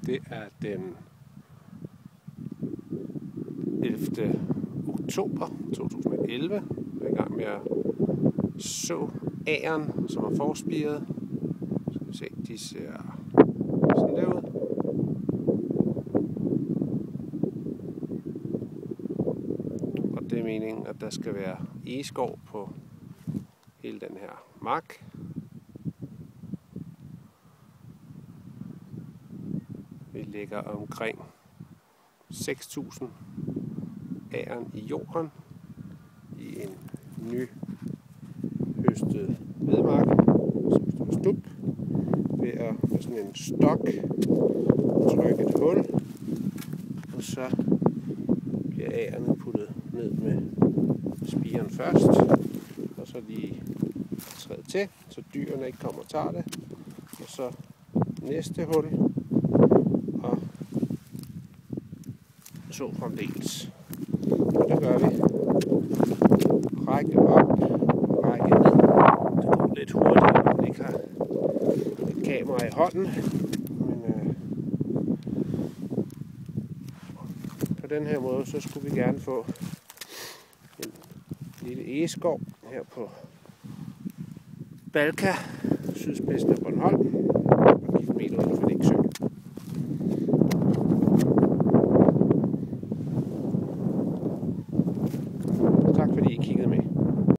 Det er den 11. oktober 2011. Vi er i gang med at så agern, som er forspiret. Skal vi se, de ser sådan der ud. Og det er meningen, at der skal være egeskov på hele den her mark. Vi ligger omkring 6.000 agern i jorden i en nyhøstet hvedemark, som står stup, ved at med sådan en stok trykke et hul, og så bliver agerne puttet ned med spiren først, og så lige træde til, så dyrene ikke kommer og tager det, og så næste hul, og så fremdeles. Og det gør vi. Række op, række ned. Det går lidt hurtigt, når man ikke har et kamera i hånden. Men på den her måde, så skulle vi gerne få en lille egeskov her på Balka, sydspidsen af Bornholm.